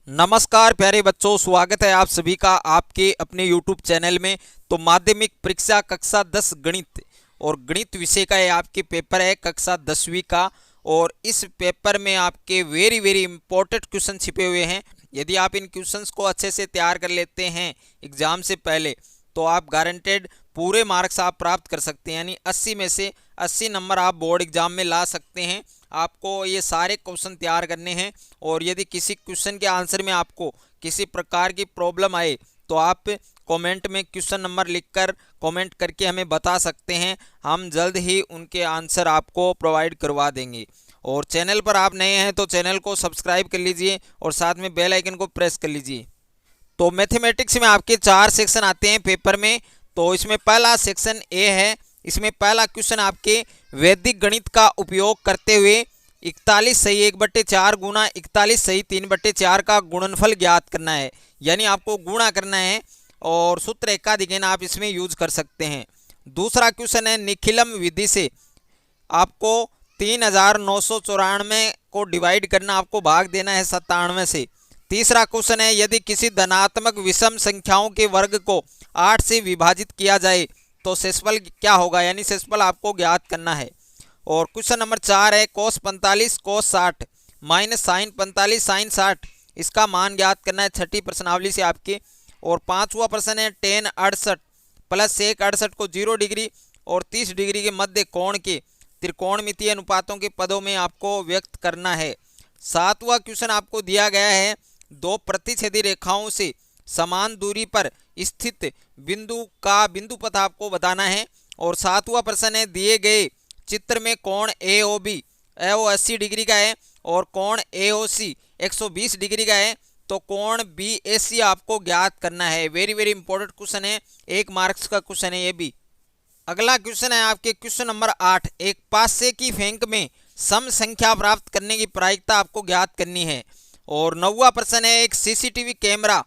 नमस्कार प्यारे बच्चों, स्वागत है आप सभी का आपके अपने YouTube चैनल में। तो माध्यमिक परीक्षा कक्षा 10 गणित और गणित विषय का ये आपके पेपर है कक्षा 10वीं का। और इस पेपर में आपके वेरी वेरी इंपॉर्टेंट क्वेश्चन छिपे हुए हैं। यदि आप इन क्वेश्चंस को अच्छे से तैयार कर लेते हैं एग्जाम से पहले तो आप गारंटेड पूरे मार्क्स आप प्राप्त कर सकते हैं, यानी 80 में से 80 नंबर आप बोर्ड एग्जाम में ला सकते हैं। आपको ये सारे क्वेश्चन तैयार करने हैं और यदि किसी क्वेश्चन के आंसर में आपको किसी प्रकार की प्रॉब्लम आए तो आप कमेंट में क्वेश्चन नंबर लिखकर कमेंट करके हमें बता सकते हैं। हम जल्द ही उनके आंसर आपको प्रोवाइड करवा देंगे। और चैनल पर आप नए हैं तो चैनल को सब्सक्राइब कर लीजिए और साथ में बेल आइकन को प्रेस कर लीजिए। तो मैथमेटिक्स में आपके 4 सेक्शन आते हैं पेपर में। तो इसमें पहला सेक्शन ए है। इसमें पहला क्वेश्चन आपके वैदिक गणित का उपयोग करते हुए 41 सही 1/4 गुना 41 सही 3/4 का गुणनफल ज्ञात करना है, यानी आपको गुणा करना है और सूत्र एकाधिकन आप इसमें यूज कर सकते हैं। दूसरा क्वेश्चन है निखिलम विधि से आपको 3994 को डिवाइड करना, आपको भाग देना है 97 से। तीसरा क्वेश्चन है यदि किसी धनात्मक विषम संख्याओं के वर्ग को 8 से विभाजित किया जाए तो शेषफल क्या होगा, यानी शेषफल आपको ज्ञात करना है। और क्वेश्चन नंबर 4 है cos 45 cos 60 minus sine 45 sine 60, इसका मान ज्ञात करना है छठी प्रश्नावली से आपके। और पांचवा प्रश्न है tan 68 प्लस sec 68 को 0 डिग्री और 30 डिग्री के मध्य कोण के त्रिकोणमितीय अनुपातों के पदों में आपको व्यक्त करना है। सातवां क्वेश्चन आपको दिया गया है दो प्रतिच्छेदी रेखाओं से समान दूरी पर स्थित बिंदु का बिंदु पथ आपको बताना है। और सातवां प्रश्न है दिए गए चित्र में कोण AOB 80 डिग्री का है और कोण AOC 120 डिग्री का है, तो कोण BAC आपको ज्ञात करना है। वेरी वेरी इंपॉर्टेंट क्वेश्चन है, 1 मार्क्स का क्वेश्चन है ये भी। अगला क्वेश्चन है आपके क्वेश्चन नंबर 8, एक पासे की फेंक में सम संख्या प्राप्त करने की प्रायिकता आपको ज्ञात करनी है। और 9वां प्रश्न है एक CCTV कैमरा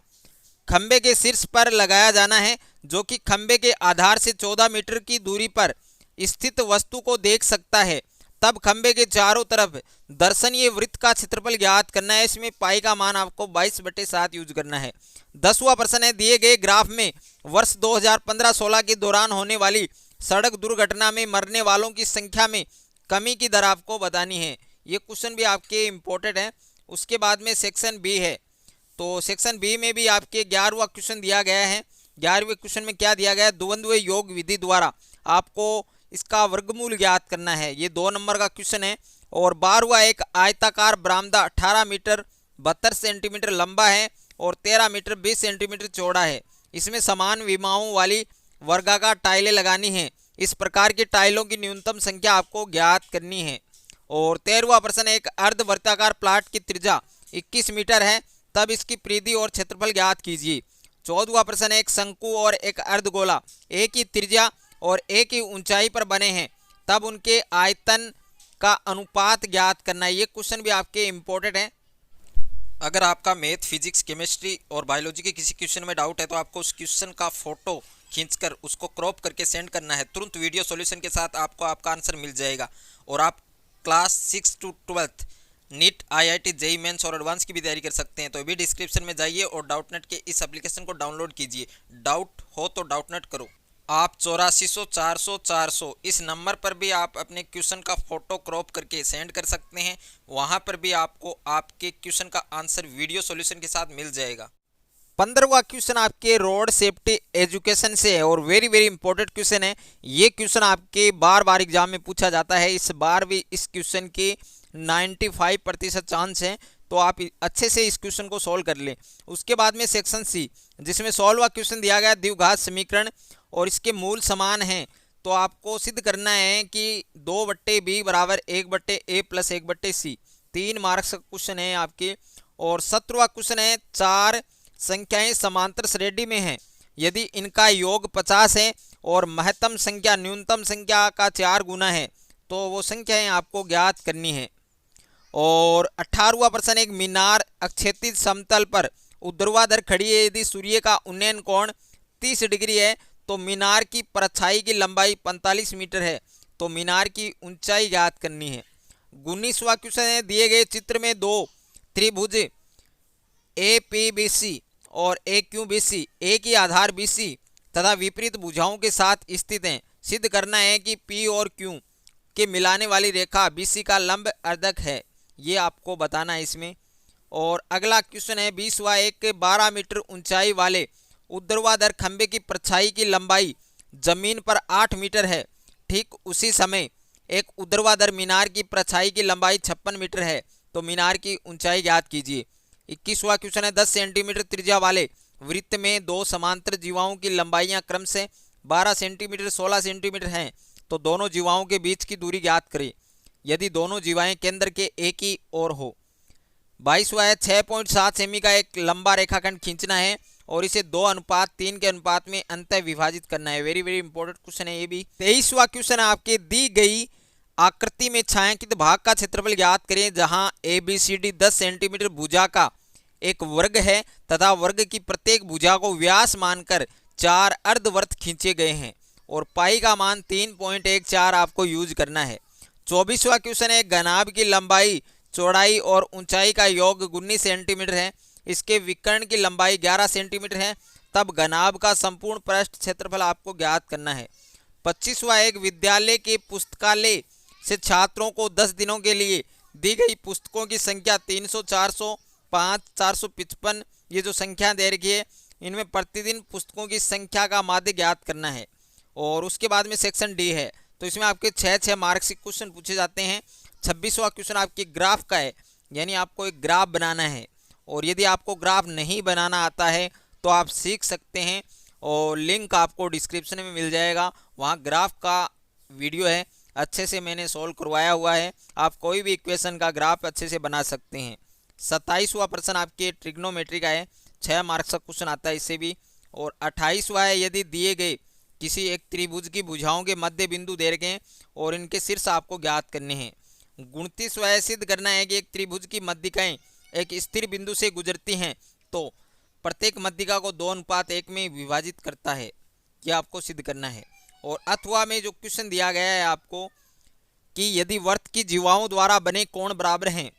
खंबे के शीर्ष पर लगाया जाना है जो कि खंबे के आधार से 14 मीटर की दूरी पर स्थित वस्तु को देख सकता है, तब खंबे के चारों तरफ दर्शनीय वृत्त का क्षेत्रफल ज्ञात करना है। इसमें पाई का मान आपको 22/7 यूज करना है। 10वां प्रश्न है दिए गए ग्राफ में वर्ष 2015-16 के दौरान होने वाली सड़क दुर्घटना में मरने वालों की संख्या में कमी की दर आपको बतानी है। ये क्वेश्चन भी आपके इम्पोर्टेंट है। उसके बाद में सेक्शन बी है, तो सेक्शन बी में भी आपके 11वां क्वेश्चन दिया गया है। 11वें क्वेश्चन में क्या दिया गया है, द्वंद्व योग विधि द्वारा आपको इसका वर्गमूल ज्ञात करना है। ये 2 नंबर का क्वेश्चन है। और 12वां एक आयताकार बरामदा 18 मीटर 72 सेंटीमीटर लंबा है और 13 मीटर 20 सेंटीमीटर चौड़ा है। इसमें समान विमाओं वाली वर्गाकार टाइलें लगानी है। इस प्रकार की टाइलों की न्यूनतम संख्या आपको ज्ञात करनी है। और 13वां प्रश्न एक अर्धवर्ताकार प्लाट की त्रिज्या 21 मीटर है, तब इसकी परिधि और क्षेत्रफल ज्ञात कीजिए। 14वां प्रश्न एक शंकु और एक अर्धगोला एक ही त्रिज्या और एक ही ऊंचाई पर बने हैं, तब उनके आयतन का अनुपात ज्ञात करना है। ये क्वेश्चन भी आपके इम्पोर्टेंट है। अगर आपका मैथ, फिजिक्स, केमिस्ट्री और बायोलॉजी के किसी क्वेश्चन में डाउट है तो आपको उस क्वेश्चन का फोटो खींचकर उसको क्रॉप करके सेंड करना है। तुरंत वीडियो सॉल्यूशन के साथ आपको आपका आंसर मिल जाएगा। और आप class 6 to 12 NEET, IIT, JEE mains और एडवांस की भी तैयारी कर सकते हैं। तो अभी डिस्क्रिप्शन में जाइए और डाउटनेट के इस एप्लीकेशन को डाउनलोड कीजिए। डाउट हो तो डाउटनेट करो। आप 8400 400 400 इस नंबर पर भी आप अपने क्वेश्चन का फोटो क्रॉप करके सेंड कर सकते हैं। वहां पर भी आपको आपके क्वेश्चन का आंसर वीडियो सॉल्यूशन के साथ मिल जाएगा। 15वां क्वेश्चन आपके रोड सेफ्टी एजुकेशन से है और वेरी वेरी इंपॉर्टेंट क्वेश्चन है। ये क्वेश्चन आपके बार बार एग्जाम में पूछा जाता है। इस बार भी इस क्वेश्चन के 95% चांस हैं, तो आप अच्छे से इस क्वेश्चन को सॉल्व कर लें। उसके बाद में सेक्शन सी जिसमें 16वां क्वेश्चन दिया गया द्विघात समीकरण और इसके मूल समान हैं, तो आपको सिद्ध करना है कि 2/b बराबर 1/a प्लस 1/c। 3 मार्क्स का क्वेश्चन है आपके। और 17वां क्वेश्चन है चार संख्याएं समांतर श्रेणी में हैं, यदि इनका योग 50 है और महत्तम संख्या न्यूनतम संख्या का 4 गुना है तो वो संख्याएं आपको ज्ञात करनी है। और 18वां प्रश्न एक मीनार अक्षैतिज समतल पर ऊर्ध्वाधर खड़ी है, यदि सूर्य का उन्नयन कोण 30 डिग्री है तो मीनार की परछाई की लंबाई 45 मीटर है, तो मीनार की ऊंचाई ज्ञात करनी है। 19वां क्वेश्चन है दिए गए चित्र में दो त्रिभुज ए पी बी सी और ए क्यू बी सी एक ही आधार बी सी तथा विपरीत भुजाओं के साथ स्थित हैं। सिद्ध करना है कि पी और क्यू के मिलाने वाली रेखा बी सी का लंब अर्धक है, ये आपको बताना है इसमें। और अगला क्वेश्चन है 20वां, एक 12 मीटर ऊंचाई वाले ऊर्ध्वाधर खंभे की परछाई की लंबाई जमीन पर 8 मीटर है। ठीक उसी समय एक ऊर्ध्वाधर मीनार की परछाई की लंबाई 56 मीटर है, तो मीनार की ऊंचाई ज्ञात कीजिए। 21वां क्वेश्चन है 10 सेंटीमीटर त्रिज्या वाले वृत्त में दो समांतर जीवाओं की लंबाइयां क्रम से 12 सेंटीमीटर 16 सेंटीमीटर हैं, तो दोनों जीवाओं के बीच की दूरी ज्ञात करें यदि दोनों जीवाएं केंद्र के एक ही ओर हो। 22वां है 6.7 सेमी का एक लंबा रेखाखंड खींचना है और इसे 2:3 के अनुपात में अंतः विभाजित करना है। वेरी वेरी इंपॉर्टेंट क्वेश्चन है ये भी। 23वां क्वेश्चन है आपके दी गई आकृति में छायांकित भाग का क्षेत्रफल ज्ञात करें, जहां A B C D 10 centimetre भुजा का एक वर्ग है तथा वर्ग की प्रत्येक भुजा को व्यास मानकर 4 अर्धवृत्त खींचे गए हैं और पाई का मान 3.14 आपको यूज करना है। 24वां क्वेश्चन है घनाभ की लंबाई चौड़ाई और ऊंचाई का योग 19 सेंटीमीटर है, इसके विकर्ण की लंबाई 11 सेंटीमीटर है, तब घनाभ का संपूर्ण पृष्ठ क्षेत्रफल आपको ज्ञात करना है। 25वां एक विद्यालय के पुस्तकालय से छात्रों को 10 दिनों के लिए दी गई पुस्तकों की संख्या 300, 400, 5, 455 ये जो संख्या दे रखी है, इनमें प्रतिदिन पुस्तकों की संख्या का माध्य ज्ञात करना है। और उसके बाद में सेक्शन डी है, तो इसमें आपके 6 मार्क्स के क्वेश्चन पूछे जाते हैं। 26वां क्वेश्चन आपके ग्राफ का है, यानी आपको एक ग्राफ बनाना है और यदि आपको ग्राफ नहीं बनाना आता है तो आप सीख सकते हैं और लिंक आपको डिस्क्रिप्शन में मिल जाएगा, वहाँ ग्राफ का वीडियो है, अच्छे से मैंने सॉल्व करवाया हुआ है, आप कोई भी इक्वेशन का ग्राफ अच्छे से बना सकते हैं। 27वां प्रश्न आपके ट्रिग्नोमेट्री का है, 6 मार्क्स का क्वेश्चन आता है इससे भी। और 28वां है यदि दिए गए किसी एक त्रिभुज की भुजाओं के मध्य बिंदु दे रखे हैं और इनके शीर्ष आपको ज्ञात करने हैं। 29वां है सिद्ध करना है कि एक त्रिभुज की मध्यिकाएं एक स्थिर बिंदु से गुजरती हैं तो प्रत्येक मध्यिका को 2:1 में विभाजित करता है, यह आपको सिद्ध करना है। और अथवा में जो क्वेश्चन दिया गया है आपको कि यदि वर्त की जीवाओं द्वारा बने कोण बराबर हैं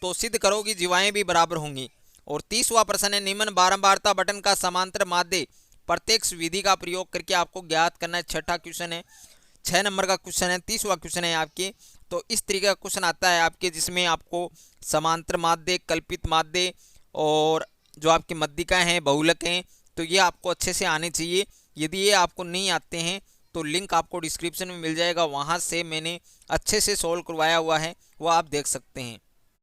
तो सिद्ध करो कि जीवाएं भी बराबर होंगी। और 30वां प्रश्न है निम्न बारंबारता बटन का समांतर माध्य प्रत्यक्ष विधि का प्रयोग करके आपको ज्ञात करना है। 6ठा क्वेश्चन है, 6 नंबर का क्वेश्चन है। 30वां क्वेश्चन है आपके, तो इस तरीके का क्वेश्चन आता है आपके जिसमें आपको समांतर माध्य, कल्पित माध्य और जो आपकी मध्यिकाएं हैं, बहुलक हैं, तो ये आपको अच्छे से आने चाहिए। यदि ये आपको नहीं आते हैं तो लिंक आपको डिस्क्रिप्शन में मिल जाएगा, वहाँ से मैंने अच्छे से सॉल्व करवाया हुआ है, वो आप देख सकते हैं।